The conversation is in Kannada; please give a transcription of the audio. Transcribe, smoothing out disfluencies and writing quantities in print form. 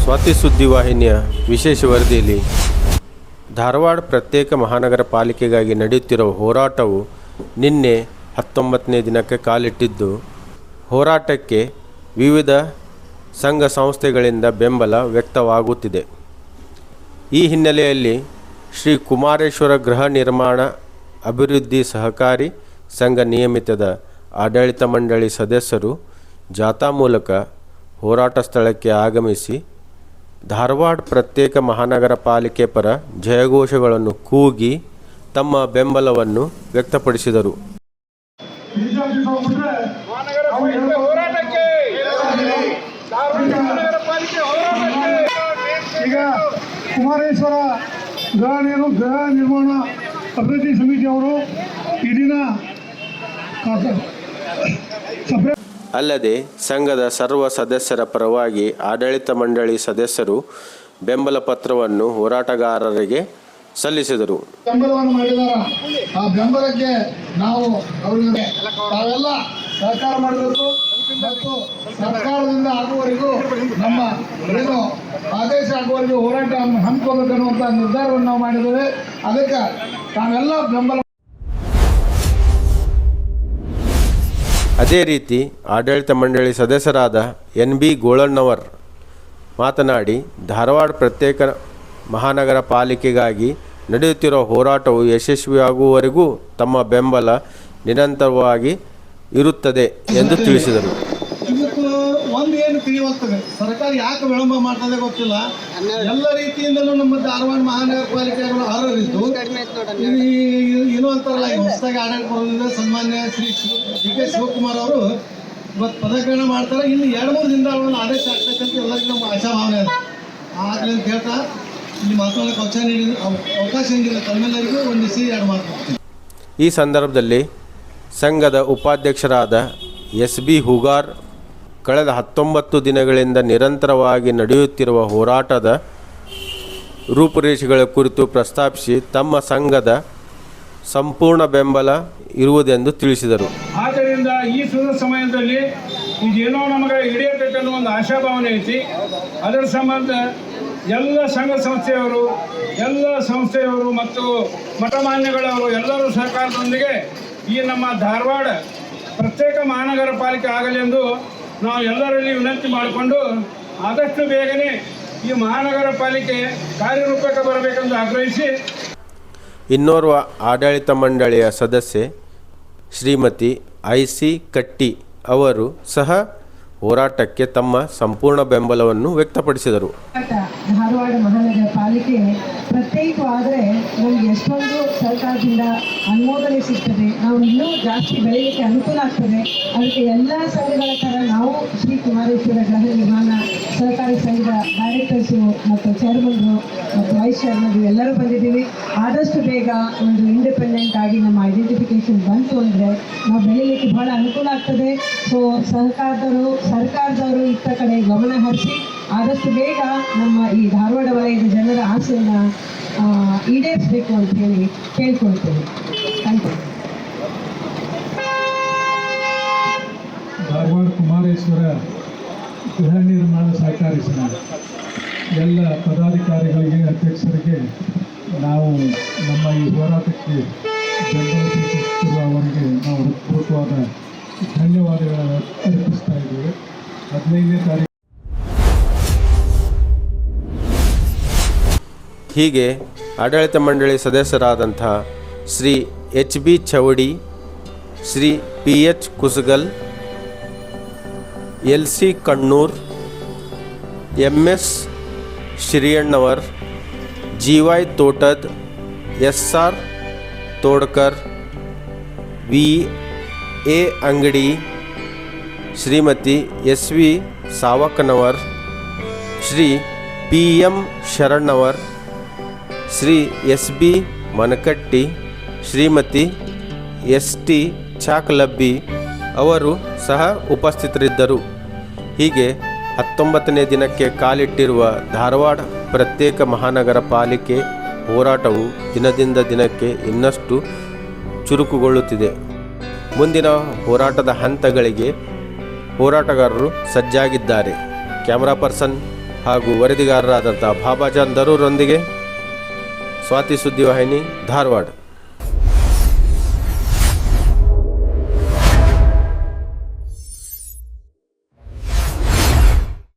ಸ್ವಾತಿ ಸುದ್ದಿವಾಹಿನಿಯ ವಿಶೇಷ ವರದಿಯಲ್ಲಿ ಧಾರವಾಡ ಪ್ರತ್ಯೇಕ ಮಹಾನಗರ ಪಾಲಿಕೆಗಾಗಿ ನಡೆಯುತ್ತಿರುವ ಹೋರಾಟವು ನಿನ್ನೆ 19ನೇ ದಿನಕ್ಕೆ ಕಾಲಿಟ್ಟಿದ್ದು, ಹೋರಾಟಕ್ಕೆ ವಿವಿಧ ಸಂಘ ಸಂಸ್ಥೆಗಳಿಂದ ಬೆಂಬಲ ವ್ಯಕ್ತವಾಗುತ್ತಿದೆ. ಈ ಹಿನ್ನೆಲೆಯಲ್ಲಿ ಶ್ರೀ ಕುಮಾರೇಶ್ವರ ಗೃಹ ನಿರ್ಮಾಣ ಅಭಿವೃದ್ಧಿ ಸಹಕಾರಿ ಸಂಘ ನಿಯಮಿತದ ಆಡಳಿತ ಮಂಡಳಿ ಸದಸ್ಯರು ಜಾಥಾ ಮೂಲಕ ಹೋರಾಟ ಸ್ಥಳಕ್ಕೆ ಆಗಮಿಸಿ ಧಾರವಾಡ ಪ್ರತ್ಯೇಕ ಮಹಾನಗರ ಪಾಲಿಕೆ ಪರ ಜಯಘೋಷಗಳನ್ನು ಕೂಗಿ ತಮ್ಮ ಬೆಂಬಲವನ್ನು ವ್ಯಕ್ತಪಡಿಸಿದರು. ಈಗ ಕುಮಾರೇಶ್ವರ ಗೃಹ ನಿರ್ಮಾಣ ಅಭಿವೃದ್ಧಿ ಸಮಿತಿಯವರು ಈ ದಿನ ಅಲ್ಲದೆ ಸಂಘದ ಸರ್ವ ಸದಸ್ಯರ ಪರವಾಗಿ ಆಡಳಿತ ಮಂಡಳಿ ಸದಸ್ಯರು ಬೆಂಬಲ ಪತ್ರವನ್ನು ಹೋರಾಟಗಾರರಿಗೆ ಸಲ್ಲಿಸಿದರು. ಬೆಂಬಲವನ್ನು ಮಾಡಿದಾರ. ಆ ಬೆಂಬಲಕ್ಕೆ ನಾವು ಅವರಿಗೆ ತಾವೆಲ್ಲ ಸಹಕಾರ ಮಾಡಬೇಕು ಮತ್ತು ಸರ್ಕಾರದಿಂದ ಆಗುವವರೆಗೂ ನಮ್ಮ ಏನು ಆದೇಶ ಆಗುವವರೆಗೂ ಹೋರಾಟ ಹಮ್ಮಿಕೋಬೇಕನ್ನುವಂಥ ನಿರ್ಧಾರವನ್ನು ನಾವು ಮಾಡಿದ್ದೇವೆ. ಅದಕ್ಕೆ ತಾವೆಲ್ಲ ಬೆಂಬಲ. ಅದೇ ರೀತಿ ಆಡಳಿತ ಮಂಡಳಿ ಸದಸ್ಯರಾದ NB ಗೋಳಣ್ಣವರ್ ಮಾತನಾಡಿ, ಧಾರವಾಡ ಪ್ರತ್ಯೇಕ ಮಹಾನಗರ ಪಾಲಿಕೆಗಾಗಿ ನಡೆಯುತ್ತಿರುವ ಹೋರಾಟವು ಯಶಸ್ವಿಯಾಗುವವರೆಗೂ ತಮ್ಮ ಬೆಂಬಲ ನಿರಂತರವಾಗಿ ಇರುತ್ತದೆ ಎಂದು ತಿಳಿಸಿದರು. ಇವತ್ತು ಒಂದು ಏನು ತಿಳಿಯುತ್ತದೆ, ಸರ್ಕಾರ ಯಾಕೆ ವಿಳಂಬ ಮಾಡ್ತದೆ ಗೊತ್ತಿಲ್ಲ. ಎಲ್ಲ ರೀತಿಯಿಂದಲೂ ನಮ್ಮ ಧಾರವಾಡ ಮಹಾನಗರ ಪಾಲಿಕೆಗಳು ಅರ್ಹರಿದ್ದು ಏನೋ ಅಂತಾರಲ್ಲ, ಹೊಸದಾಗಿ ಆಡಳಿತ ಬರೋದ್ರಿಂದ ಸನ್ಮಾನ್ಯ ಶ್ರೀ DK ಶಿವಕುಮಾರ್ ಅವರು ಇವತ್ತು ಪದಗ್ರಹಣ ಮಾಡ್ತಾರೆ. ಇನ್ನು 2-3 ದಿನದ ಒಂದು ಆದೇಶ ಆಗ್ತಕ್ಕಂಥ ಎಲ್ಲರಿಗೂ ನಮ್ಮ ಆಶಾಭಾವನೆ ಇದೆ. ಆಗಲಿ ಅಂತ ಹೇಳ್ತಾ ಇಲ್ಲಿ ಮಾತನಾಡಕ್ಕೆ ಅವಕಾಶ ನೀಡಿಲ್ಲ ತಮ್ಮೆಲ್ಲರಿಗೂ ಒಂದಿಸಿ 2 ಮಾತು. ಈ ಸಂದರ್ಭದಲ್ಲಿ ಸಂಘದ ಉಪಾಧ್ಯಕ್ಷರಾದ SB ಹುಗಾರ್ ಕಳೆದ 19 ದಿನಗಳಿಂದ ನಿರಂತರವಾಗಿ ನಡೆಯುತ್ತಿರುವ ಹೋರಾಟದ ರೂಪುರೇಷೆಗಳ ಕುರಿತು ಪ್ರಸ್ತಾಪಿಸಿ ತಮ್ಮ ಸಂಘದ ಸಂಪೂರ್ಣ ಬೆಂಬಲ ಇರುವುದೆಂದು ತಿಳಿಸಿದರು. ಆದ್ದರಿಂದ ಈ ಸುದ ಸಮಯದಲ್ಲಿ ಇದೇನೋ ನಮಗೆ ಹಿಡಿಯಬೇಕನ್ನೋ ಒಂದು ಆಶಾಭಾವನೆ ಐತಿ. ಅದರ ಸಂಬಂಧ ಎಲ್ಲ ಸಂಘ ಸಂಸ್ಥೆಯವರು ಮತ್ತು ಮಠಮಾನ್ಯಗಳವರು ಎಲ್ಲರೂ ಸರ್ಕಾರದೊಂದಿಗೆ ಈ ನಮ್ಮ ಧಾರವಾಡ ಪ್ರತ್ಯೇಕ ಮಹಾನಗರ ಪಾಲಿಕೆ ಆಗಲಿ ಎಂದು ನಾವು ಎಲ್ಲರಲ್ಲಿ ವಿನಂತಿ ಮಾಡಿಕೊಂಡು ಆದಷ್ಟು ಬೇಗನೆ ಈ ಮಹಾನಗರ ಪಾಲಿಕೆ ಕಾರ್ಯರೂಪಕ್ಕೆ ಬರಬೇಕೆಂದು ಆಗ್ರಹಿಸಿ, ಇನ್ನೋರ್ವ ಆಡಳಿತ ಮಂಡಳಿಯ ಸದಸ್ಯೆ ಶ್ರೀಮತಿ IC ಕಟ್ಟಿ ಅವರು ಸಹ ಹೋರಾಟಕ್ಕೆ ತಮ್ಮ ಸಂಪೂರ್ಣ ಬೆಂಬಲವನ್ನು ವ್ಯಕ್ತಪಡಿಸಿದರು. ಧಾರವಾಡ ಮಹಾನಗರ ಪಾಲಿಕೆ ಪ್ರತ್ಯೇಕವಾದರೆ ನಮಗೆ ಎಷ್ಟೊಂದು ಸರ್ಕಾರದಿಂದ ಅನುಮೋದನೆ ಸಿಗ್ತದೆ, ನಾವು ಇನ್ನೂ ಜಾಸ್ತಿ ಬೆಳೆಯಲಿಕ್ಕೆ ಅನುಕೂಲ ಆಗ್ತದೆ. ಅದಕ್ಕೆ ಎಲ್ಲ ಸಂಘಗಳ ಥರ ನಾವು ಶ್ರೀ ಕುಮಾರೇಶ್ವರ ಗೃಹ ನಿರ್ಮಾಣ ಸಹಕಾರಿ ಸಂಘದ ಡೈರೆಕ್ಟರ್ಸು ಮತ್ತು ಚೇರ್ಮನ್ರು ಮತ್ತು ವೈಸ್ ಚೇರ್ಮನ್ರು ಎಲ್ಲರೂ ಬಂದಿದ್ದೀವಿ. ಆದಷ್ಟು ಬೇಗ ಒಂದು ಇಂಡಿಪೆಂಡೆಂಟ್ ಆಗಿ ನಮ್ಮ ಐಡೆಂಟಿಫಿಕೇಶನ್ ಬಂತು ಅಂದರೆ ನಾವು ಬೆಳೀಲಿಕ್ಕೆ ಭಾಳ ಅನುಕೂಲ ಆಗ್ತದೆ. ಸೊ ಸರ್ಕಾರದವರು ಇತ್ತ ಕಡೆ ಗಮನ ಹರಿಸಿ ಆದಷ್ಟು ಬೇಗ ನಮ್ಮ ಈ ಧಾರವಾಡ ವಲಯದ ಜನರ ಆಸೆಯನ್ನು ಈಡೇರಿಸಬೇಕು ಅಂತ ಹೇಳಿ ಕೇಳ್ಕೊಳ್ತೇವೆ. Thank you. ಧಾರವಾಡ ಕುಮಾರೇಶ್ವರ ಗೃಹ ನಿರ್ಮಾಣ ಸಹಕಾರಿ ಸಂಘ ಎಲ್ಲ ಪದಾಧಿಕಾರಿಗಳಿಗೆ, ಅಧ್ಯಕ್ಷರಿಗೆ ನಾವು ನಮ್ಮ ಈ ಹೋರಾಟಕ್ಕೆ ಬೆಂಬಲ ಸೂಚಿಸುತ್ತಿರುವ ಅವರಿಗೆ ನಾವು ಹೃತ್ಪೂರ್ವಕವಾದ ಧನ್ಯವಾದಗಳನ್ನು ಅರ್ಪಿಸ್ತಾ ಇದ್ದೇವೆ. 15ನೇ ತಾರೀಕು ಹೀಗೆ ಆಡಳಿತ ಮಂಡಳಿ ಸದಸ್ಯರಾದಂಥ Shri HB ಚವಡಿ, Shri PH ಕುಸಗಲ್, LC Kannur, MS ಶ್ರೀಯಣ್ಣವರ್, GY Totad, SR Todkar, VA ಅಂಗಡಿ, Shrimati SV ಸಾವಕನವರ್, Shri PM ಶರಣವರ್, Shri SB ಮನಕಟ್ಟಿ, Shrimati ST Chakalabbi ಅವರು ಸಹ ಉಪಸ್ಥಿತರಿದ್ದರು. ಹೀಗೆ 19ನೇ ದಿನಕ್ಕೆ ಕಾಲಿಟ್ಟಿರುವ ಧಾರವಾಡ ಪ್ರತ್ಯೇಕ ಮಹಾನಗರ ಪಾಲಿಕೆ ಹೋರಾಟವು ದಿನದಿಂದ ದಿನಕ್ಕೆ ಇನ್ನಷ್ಟು ಚುರುಕುಗೊಳ್ಳುತ್ತಿದೆ. ಮುಂದಿನ ಹೋರಾಟದ ಹಂತಗಳಿಗೆ ಹೋರಾಟಗಾರರು ಸಜ್ಜಾಗಿದ್ದಾರೆ. ಕ್ಯಾಮರಾ ಪರ್ಸನ್ ಹಾಗೂ ವರದಿಗಾರರಾದಂಥ ಬಾಬಾಜಾನ್ ದರೂರೊಂದಿಗೆ ಸ್ವಾತಿ ಸುದ್ದಿವಾಹಿನಿ ಧಾರವಾಡ.